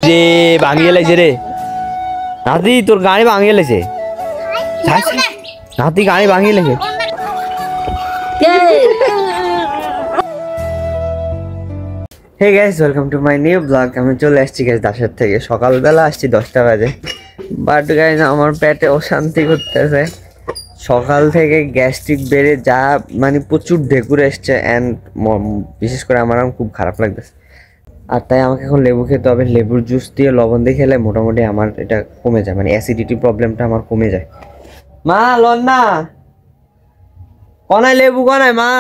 রে ভাঙিয়ে লাগছে রে নাতি, তোর গাড়ি ভাঙিয়ে লেছে নাতি, গাড়ি ভাঙিয়ে লেছে। Hey guys, welcome to my new blog. আমি চলে আসছি গাইস দাসের থেকে, সকালবেলা আসছি 10টা বাজে। বাট গাইস আমার পেটে অশান্তি করতেছে সকাল থেকে, গ্যাস্ট্রিক বেড়ে যা মানে প্রচুর ঢেকুর এসছে অ্যান্ড বিশেষ করে আমার খুব খারাপ লাগতেছে। আর তাই আমাকে এখন লেবু খেতে হবে। লেবুর জুস দিয়ে লবণ দিয়ে খেলে মোটামুটি আমার এটা কমে যায়, মানে অ্যাসিডিটি প্রবলেমটা আমার কমে যায়। মা লন না কনায় লেবু, কনায় মা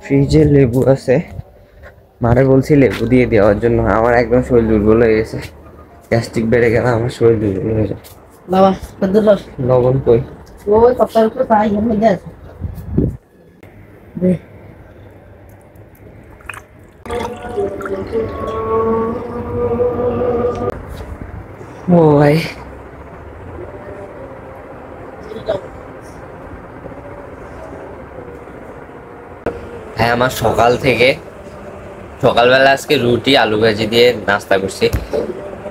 ফ্রিজে লেবু আছে, মারে বলছি লেবু দিয়ে দেওয়ার জন্য। আমার একদম শরীর দুর্বল হয়ে গেছে, গ্যাস্ট্রিক বেড়ে গেলে আমার শরীর দুর্বল হয়ে যায়। বাবা লবণ কই? ওই কপাল করে পাই এর মধ্যে আছে দে। ও ভাই হ্যাঁ, আমার সকালবেলা আজকে রুটি আলু ভাজি দিয়ে নাস্তা করছি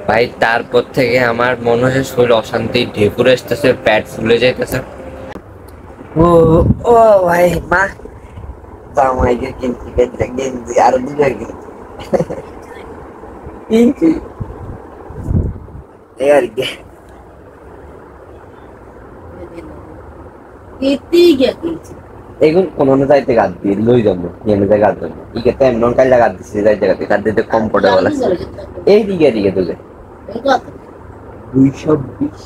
ভাই। তারপর থেকে আমার মনে হচ্ছে শরীর অশান্তি, ঢেকুর আসতেছে, পেট ফুলে যাইতেছে। ও ও ভাই মা জামাইকে কিনছি কিনছি আরো দুটো কিনছি এই আর কি। এগুলো কোনো যাইতে গাদ দিয়ে লই যাবো, এনে জায়গা গাদ দেবো ইকে তো এমন কাইলা গাদ দিচ্ছে, যাই জায়গাতে গাদ দিতে কমফোর্টেবল আছে। এই দিকে দিকে তুলে 220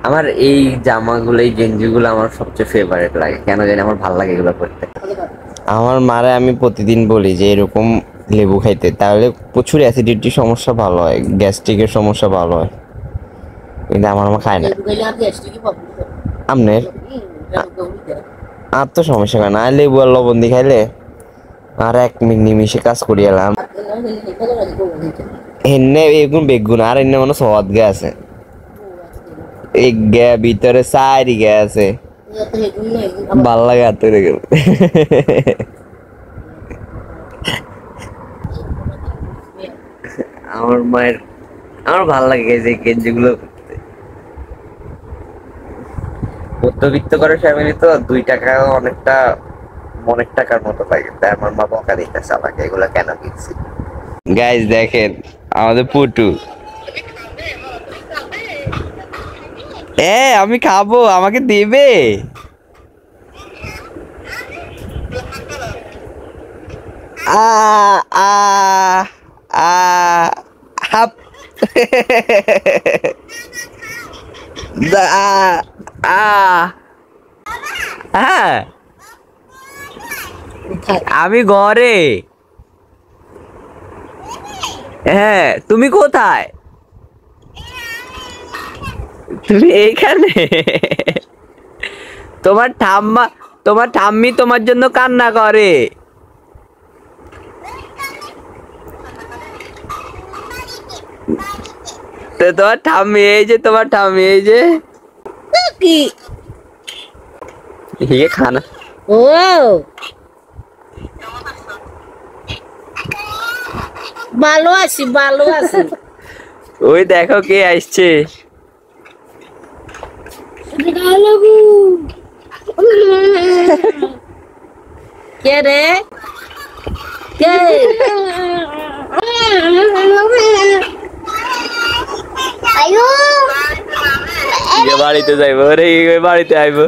আমার এই জামাগুলো, এই গেঞ্জিগুলো আমার সবচেয়ে ফেভারিট লাগে, কেন জানি আমার ভালো লাগে এগুলো পরতে। আমার মারে আমি প্রতিদিন বলি যে এরকম লেবু খাইতে, তাহলে প্রচুর অ্যাসিডিটির সমস্যা ভালো হয়, গ্যাস্ট্রিকের সমস্যা ভালো হয়, কিন্তু আমার মা খায় না। আপনার আর তো সমস্যা হয় না, লেবু আর লবণ দিয়ে খাইলে আর 1 মিনিট নিমিশে কাজ করি এলাম। এনে এগুন বেগুন আর এনে মনে সওয়াদ গে আছে, এক গে ভিতরে সাইরি গে আছে, ভাল লাগে আর তৈরি গেল। আমার মায়ের আমার ভাল লাগে যে গেঞ্জিগুলো। মধ্যবিত্ত করে ফ্যামিলি তো 2 টাকা অনেক টাকার মতো লাগে, তাই আমার মা বকা দিতেছে আমাকে এগুলো কেন কিনছি। গাইস দেখেন আমাদের পুটু, আমি খাবো, আমাকে দেবে। আ আ আ হাপ দা আ হ্যাঁ আমি ঘরে। হ্যাঁ তুমি কোথায়? তুমি এইখানে? তোমার ঠাম্মি তোমার জন্য কান্না করে। তো তোমার ঠাম্মি এই যে কি ये खाना ও ভালো আছি ওই দেখো কে আসছে। কে রে কে আয়ো বাড়িতে যাইবো রে, বাড়িতে আইবো।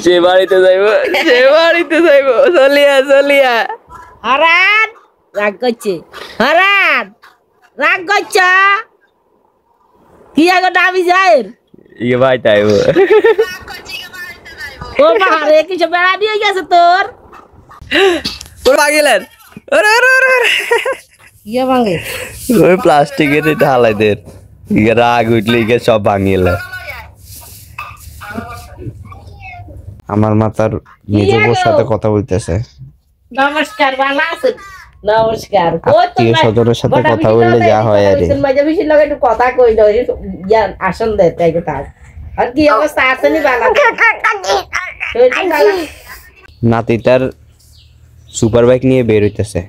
সে বাড়িতে যাইবো চলিয়া। হারান রাগ করছে, কি আগে দাবি যায় ইয়ে বাড়িতে আইবো। ও বাহারে কিছু বেড়া দিয়ে গেছে তোর গেলেন ইয়ে ভাঙে ওই প্লাস্টিকের এটা হালাই দের, রাগ উঠলে সব ভাঙিয়ে। আমার মাতার নিজ বোর সাথে কথা বলতেছে। নমস্কার, ভালো আছেন? নমস্কার আত্মীয় স্বজনের সাথে কথা বললে যা হয় আরে মাঝে বেশি লোক একটু কথা কই দাও জ্ঞান আসন দে তাই কথা আর কি অবস্থা আছে নি বালা নাতি তার সুপার বাইক নিয়ে বের হইতেছে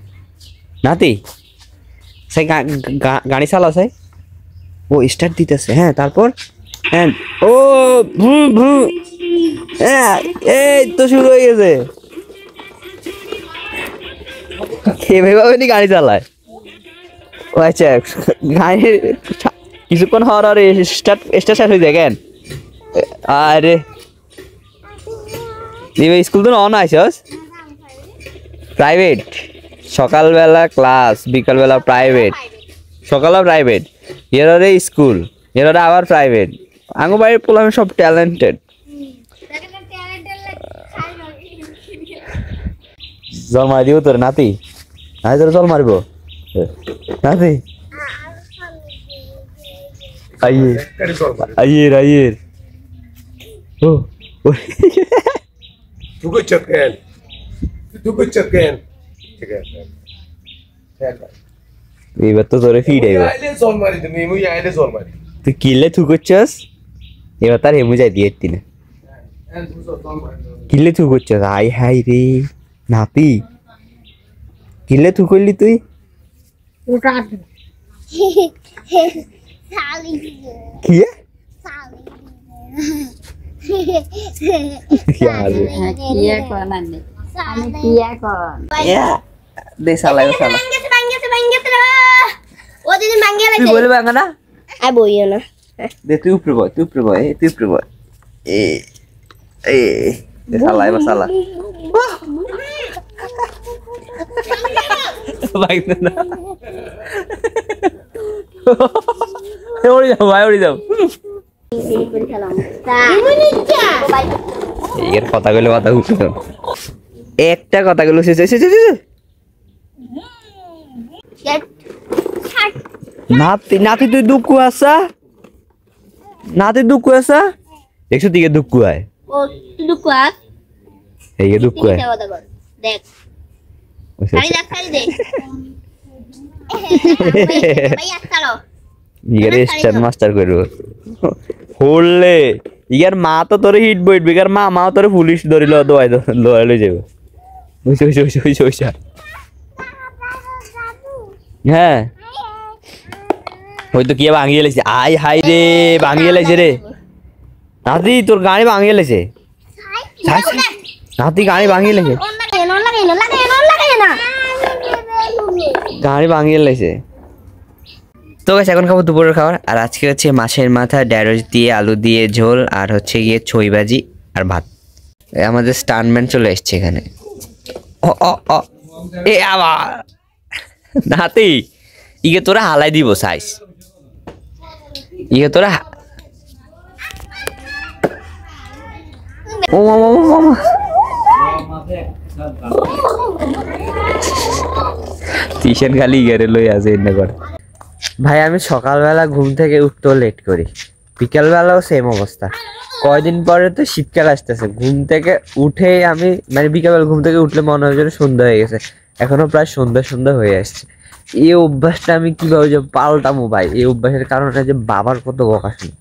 নাতি সে গাড়ি চালাছে ও স্টার্ট দিতেছে হ্যাঁ তারপর হ্যাঁ ও ভু ভু হ্যাঁ এই তো শুরু হয়ে গেছে এভাবে নি গাড়ি চালায় ও আচ্ছা গাড়ির কিছুক্ষণ হওয়ার আর স্টার্ট শেষ হয়ে যায় কেন আরে দিবে স্কুল তো অন আইসস প্রাইভেট সকালবেলা ক্লাস বিকালবেলা প্রাইভেট সকালে প্রাইভেট এরারে স্কুল এরারে আবার প্রাইভেট আঙ্গু বাড়ির পোলামে সব ট্যালেন্টেড জল মারি দিব তোর নাতি নাতি তোর জল মারিব নাতি আইয়ের আইয়ের আইয়ের ও Tugu chicken. Tugu chicken. Chicken. এবার তো তোরে ফিড আইব আইলে জল মারি তুমি মুই আইলে জল মারি তুই কিলে থু করছস এবার তার হেমু যাই দিয়ে তিনে কিলে থু করছস আই হাই রে নাতি কিলে থু করলি তুই কি দে সালাই সালা তুই বলবে না দে তুই উপরে বয় তুই উপরে বয় এ এ দে সালাই সালা ভাই না ওড়ি যাও ভাই ওড়ি যাও এর কথা কইলে মাথা উঠতো একটা কথা কইলো নাতি নাতি তুই দুঃখ আসা নাতি দুঃখ আসা দেখছো দিকে দুঃখ আয় ও তুই দুঃখ আস এই দুঃখ আয় দেখ খালি দেখ খালি দেখ ভাই আসলো ইয়ার স্টার মাস্টার কইরো হললে ইয়ার মা তো তোরে হিট বইট বিগার মা তোরে পুলিশ ধরিল দোয়াই লয়ে যাবে বুঝছ হ্যাঁ হয়তো কি ভাঙিয়ে লেছে আই হাই রে ভাঙিয়ে লেছে রে নাতি তোর গাড়ি ভাঙিয়ে লেছে নাতি গাড়ি ভাঙিয়ে লেছে গাড়ি ভাঙিয়ে লেছে তো গাইস এখন খাবো দুপুরের খাবার আর আজকে হচ্ছে মাছের মাথা ঢেঁড়স দিয়ে আলু দিয়ে ঝোল আর হচ্ছে গিয়ে ছই ভাজি আর ভাত আমাদের স্টানম্যান চলে এসছে এখানে ও ও ও এ আবার নাতি ইগে তোরা হালাই দিব সাইজ ইগে তোরা ও মামা মামা টিশন খালি গেরে লই আছে এনে করে ভাই আমি সকালবেলা ঘুম থেকে উঠতেও লেট করি বিকালবেলাও সেম অবস্থা কয়দিন পরে তো শীতকাল আসতেছে ঘুম থেকে উঠেই আমি মানে বিকালবেলা ঘুম থেকে উঠলে মনে হয় যেন সন্ধ্যা হয়ে গেছে এখনো প্রায় সন্ধ্যা হয়ে আসছে এই অভ্যাসটা আমি কিভাবে যে পাল্টামো ভাই এই অভ্যাসের কারণে যে বাবার কত বকা শুনি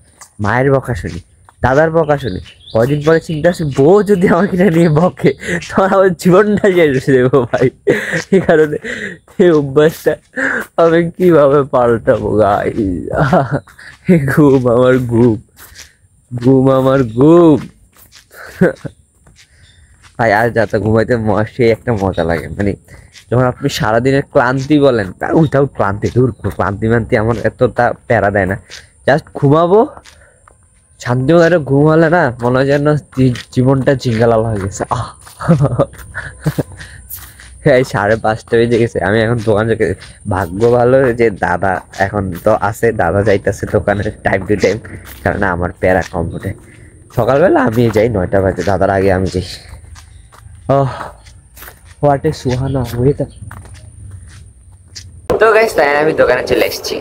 মায়ের বকা শুনি দাদার বকা শুনি কয়দিন পরে চিন্তা আসছে বউ যদি আমাকে নিয়ে বকে তখন আমার জীবনটা শেষ দেবো ভাই এই কারণে এই অভ্যাসটা আমি কিভাবে পাল্টাবো গাই ঘুম আমার ভাই আর যাতে ঘুমাইতে সেই একটা মজা লাগে মানে যখন আপনি সারাদিনের ক্লান্তি বলেন উইথাউট ক্লান্তি ক্লান্তি মান্তি আমার এতটা প্যারা দেয় না জাস্ট ঘুমাবো শান্তি মতো ঘুমালে না মনে হয় যেন জীবনটা জিঙ্গালাল হয়ে গেছে এই 5:30 বেজে গেছে আমি এখন দোকান থেকে ভাগ্য ভালো যে দাদা এখন তো আছে দাদা যাইতেছে দোকানে টাইম টু টাইম কারণ আমার প্যারা কম ওঠে সকালবেলা আমি যাই 9টা বাজে দাদার আগে আমি যাই হোয়াট এ সুহানা ওয়েদার তো গাইস তাই আমি দোকানে চলে এসেছি